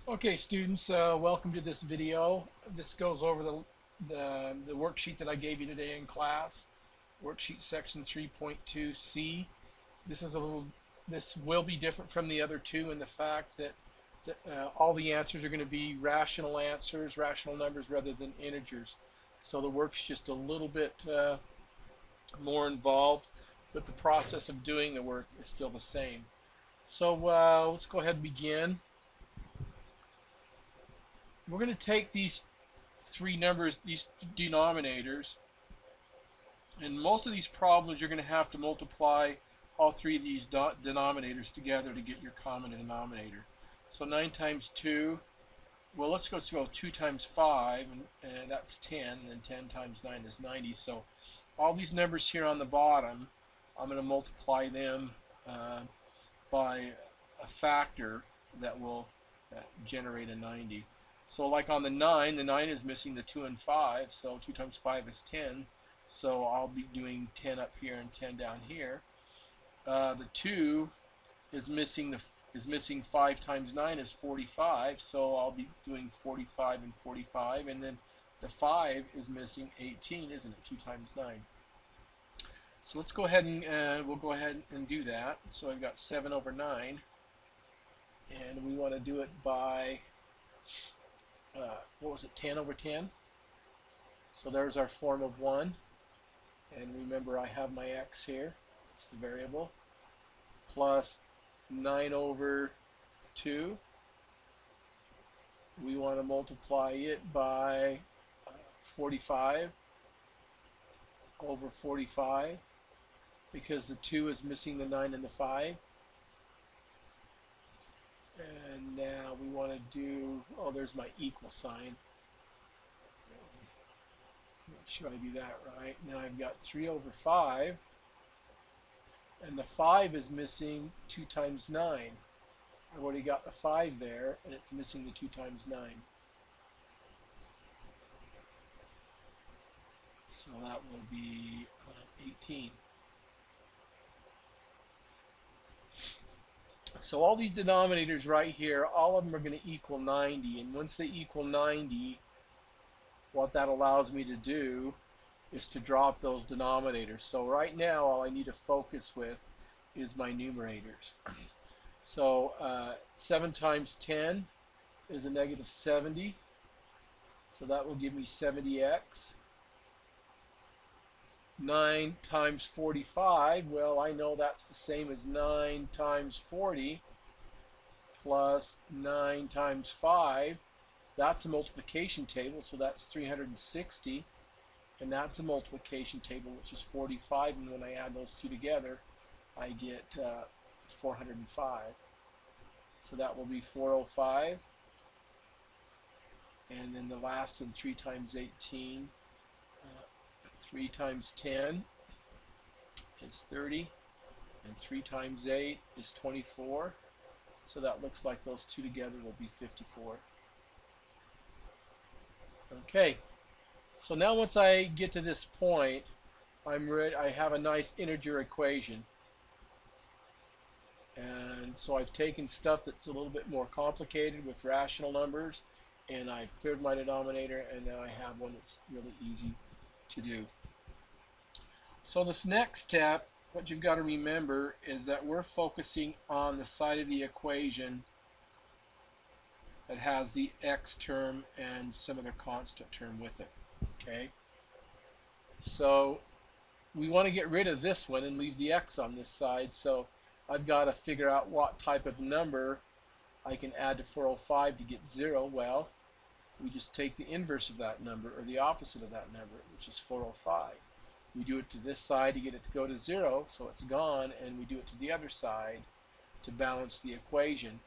Okay, students, welcome to this video. This goes over the worksheet that I gave you today in class, worksheet section 3.2C. This will be different from the other two in the fact that all the answers are going to be rational answers, rational numbers rather than integers. So the work's just a little bit more involved, but the process of doing the work is still the same. So let's go ahead and begin. We're going to take these three numbers, these denominators, and most of these problems you're going to have to multiply all three of these denominators together to get your common denominator. So 9 times 2, well, let's go 2 times 5, and that's 10, and then 10 times 9 is 90. So all these numbers here on the bottom, I'm going to multiply them by a factor that will generate a 90. So like on the 9 is missing the 2 and 5, so 2 times 5 is 10. So I'll be doing 10 up here and 10 down here. The 2 is missing 5 times 9 is 45, so I'll be doing 45 and 45. And then the 5 is missing 18, isn't it? 2 times 9. So let's go ahead and we'll go ahead and do that. So I've got 7 over 9, and we want to do it by what was it, 10 over 10? So there's our form of 1. And remember, I have my x here. It's the variable. Plus 9 over 2. We want to multiply it by 45 over 45 because the 2 is missing the 9 and the 5. And now we want to do, oh, there's my equal sign. Make sure I do that right. Now I've got 3 over 5, and the 5 is missing 2 times 9. I've already got the 5 there, and it's missing the 2 times 9. So that will be 18. So all these denominators right here, all of them are going to equal 90. And once they equal 90, what that allows me to do is to drop those denominators. So right now, all I need to focus with is my numerators. So 7 times 10 is a negative 70. So that will give me 70x. 9 times 45, well, I know that's the same as 9 times 40 plus 9 times 5. That's a multiplication table, so that's 360. And that's a multiplication table, which is 45. And when I add those two together, I get 405. So that will be 405. And then the last one, 3 times 18. 3 times 10 is 30, and 3 times 8 is 24. So that looks like those two together will be 54. Okay, so now once I get to this point, I'm ready. I have a nice integer equation. And so I've taken stuff that's a little bit more complicated with rational numbers, and I've cleared my denominator, and now I have one that's really easy to do. So this next step, what you've got to remember is that we're focusing on the side of the equation that has the x term and some other constant term with it. Okay? So we want to get rid of this one and leave the x on this side. So I've got to figure out what type of number I can add to 405 to get 0. Well, we just take the inverse of that number, or the opposite of that number, which is 405. We do it to this side to get it to go to 0, so it's gone, and we do it to the other side to balance the equation.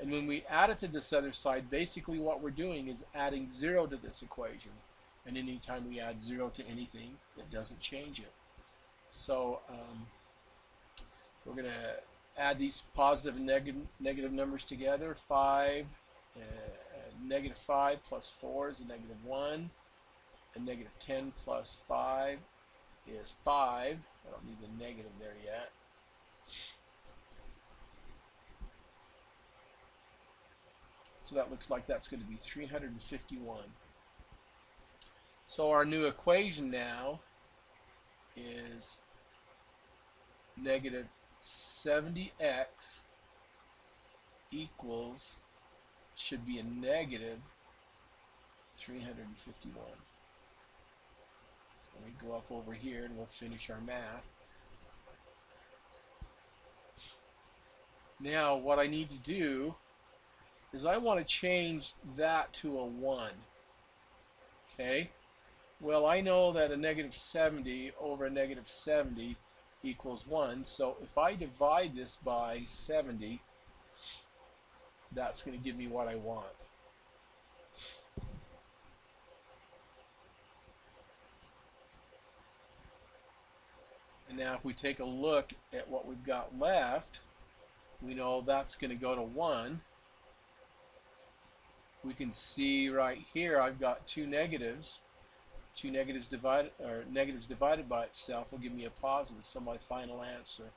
And when we add it to this other side, basically what we're doing is adding 0 to this equation. And anytime we add 0 to anything, it doesn't change it. So we're going to add these positive and negative numbers together. Negative 5 plus 4 is a negative 1. And negative 10 plus 5 is 5. I don't need the negative there yet. So that looks like that's going to be 351. So our new equation now is negative 70x equals, should be a negative 351. So let me go up over here and we'll finish our math. Now what I need to do is I want to change that to a 1. Okay? Well, I know that a negative 70 over a negative 70 equals 1. So if I divide this by 70, that's going to give me what I want. And now if we take a look at what we've got left, we know that's going to go to 1. We can see right here I've got two negatives. Two negatives divided by itself will give me a positive. So my final answer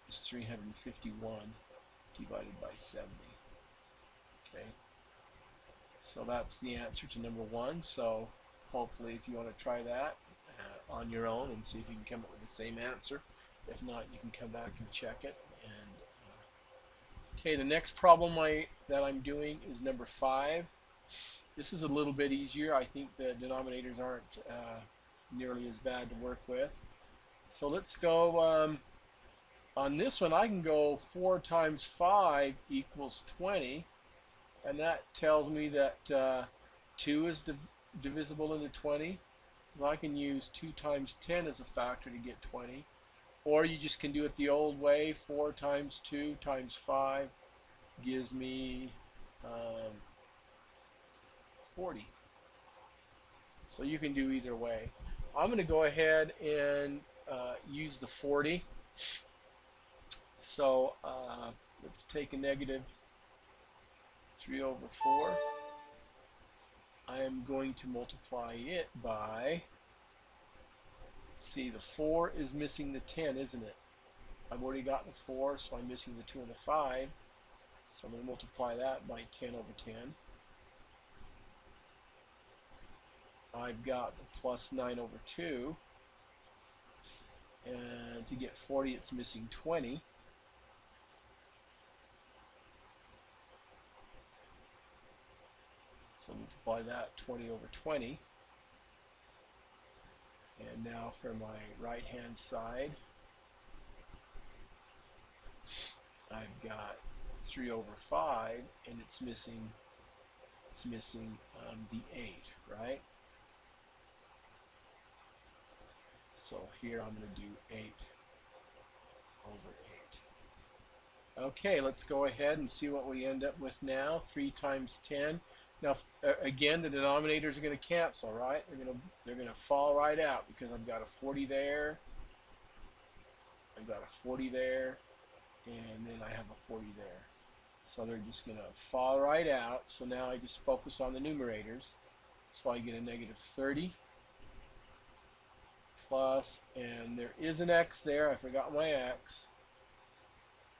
is 351 divided by 70. Okay. So that's the answer to number 1. So hopefully if you want to try that on your own and see if you can come up with the same answer. If not, you can come back and check it. And okay, the next problem that I'm doing is number 5. This is a little bit easier. I think the denominators aren't nearly as bad to work with. So let's go, on this one I can go 4 times 5 equals 20, and that tells me that 2 is divisible into 20. So I can use 2 times 10 as a factor to get 20. Or you just can do it the old way. 4 times 2 times 5 gives me 40. So you can do either way. I'm going to go ahead and use the 40. So let's take a negative 3 over 4. I am going to multiply it by, let's see, the 4 is missing the 10, isn't it? I've already got the 4, so I'm missing the 2 and the 5. So I'm going to multiply that by 10 over 10. I've got the plus 9 over 2. And to get 40, it's missing 20. So multiply that 20 over 20. And now for my right hand side, I've got 3 over 5, and it's missing the 8, right? So here I'm going to do 8 over 8. Okay, let's go ahead and see what we end up with now. 3 times 10. Now, again, the denominators are going to cancel, right? They're going to fall right out because I've got a 40 there, I've got a 40 there, and then I have a 40 there. So they're just going to fall right out. So now I just focus on the numerators. So I get a negative 30 plus, and there is an x there. I forgot my x.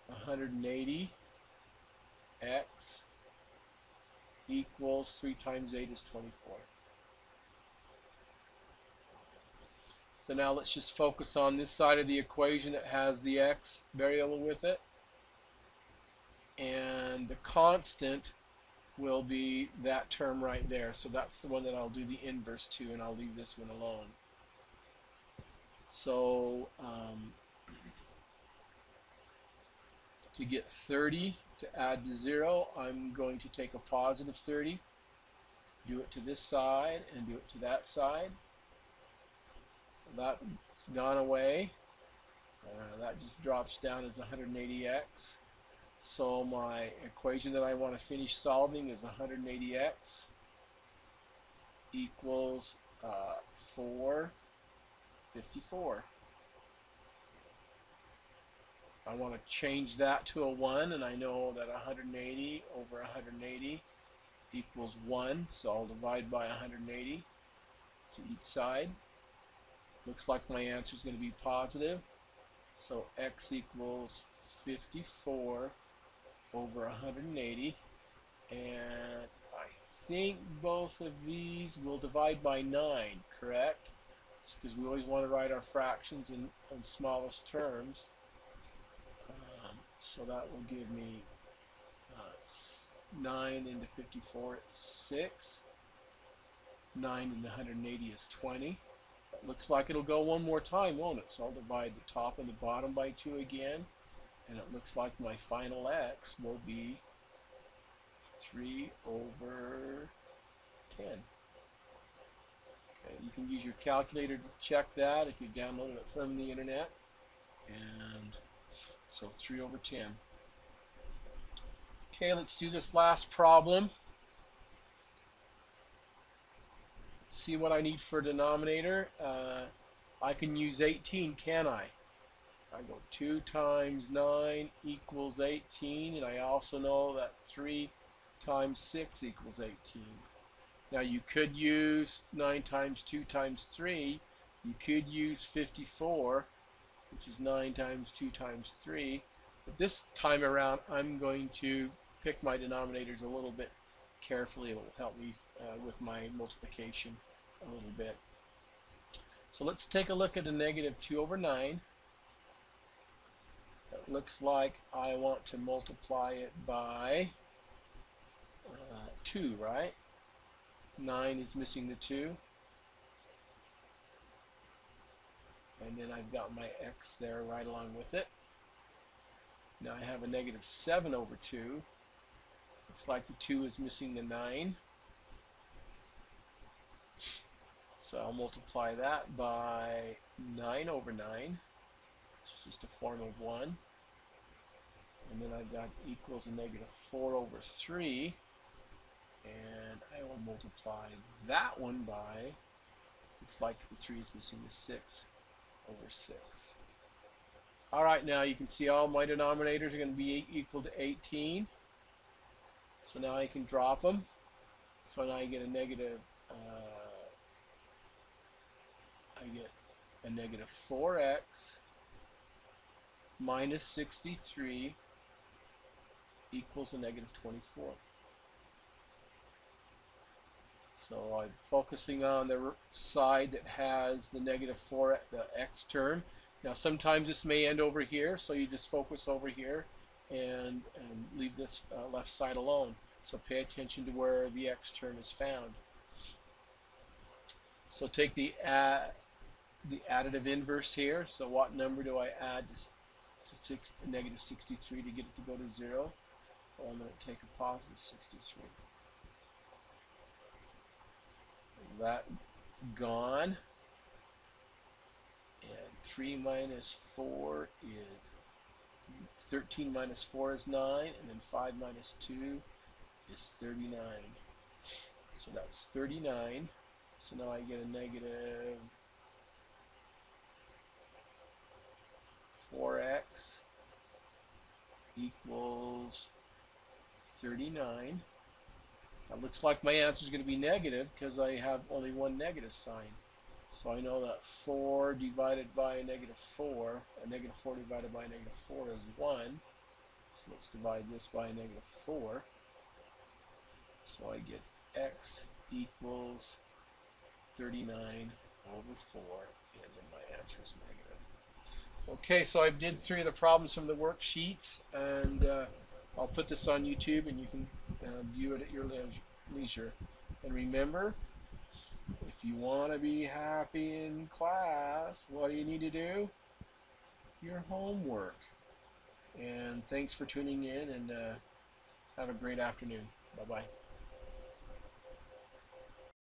180 x equals 3 times 8 is 24. So now let's just focus on this side of the equation that has the x variable with it. And the constant will be that term right there. So that's the one that I'll do the inverse to, and I'll leave this one alone. So to get 30 to add to 0, I'm going to take a positive 30, do it to this side, and do it to that side. That's gone away. That just drops down as 180x. So my equation that I want to finish solving is 180x equals 454. I want to change that to a 1, and I know that 180 over 180 equals 1, so I'll divide by 180 to each side. Looks like my answer is going to be positive, so x equals 54 over 180, and think both of these will divide by 9, correct? Because we always want to write our fractions in smallest terms. So that will give me 9 into 54 is 6. 9 into 180 is 20. It looks like it'll go one more time, won't it? So I'll divide the top and the bottom by 2 again. And it looks like my final x will be 3 over 10. Okay, you can use your calculator to check that if you downloaded it from the internet. And so 3 over 10. Okay, let's do this last problem. Let's see what I need for a denominator. I can use 18, can I? I go 2 times 9 equals 18, and I also know that 3 times 6 equals 18. Now you could use 9 times 2 times 3. You could use 54, which is 9 times 2 times 3. But this time around, I'm going to pick my denominators a little bit carefully. It will help me with my multiplication a little bit. So let's take a look at a negative 2 over 9. It looks like I want to multiply it by 2, right? 9 is missing the 2. And then I've got my x there right along with it. Now I have a negative 7 over 2. Looks like the 2 is missing the 9. So I'll multiply that by 9 over 9, which is just a form of 1. And then I've got equals a negative 4 over 3. And I will multiply that one by, looks like the 3 is missing the 6 over 6. Alright, now you can see all my denominators are going to be equal to 18. So now I can drop them. So now I get a negative, I get a negative 4x minus 63 equals a negative 24. So I'm focusing on the side that has the negative 4, the x term. Now sometimes this may end over here, so you just focus over here and leave this left side alone. So pay attention to where the x term is found. So take the additive inverse here. So what number do I add to negative 63 to get it to go to 0? Well, I'm going to take a positive 63. That's gone. And 3 minus 4 is 13 minus 4 is 9, and then 5 minus 2 is 39. So that's 39. So now I get a negative 4x equals 39. It looks like my answer is going to be negative because I have only one negative sign. So I know that 4 divided by a negative 4 divided by a negative 4 is 1. So let's divide this by a negative 4. So I get x equals 39 over 4, and then my answer is negative. Okay, so I did 3 of the problems from the worksheets, and I'll put this on YouTube, and you can view it at your leisure. And remember, if you want to be happy in class, what do you need to do? Your homework. And thanks for tuning in, and have a great afternoon. Bye-bye.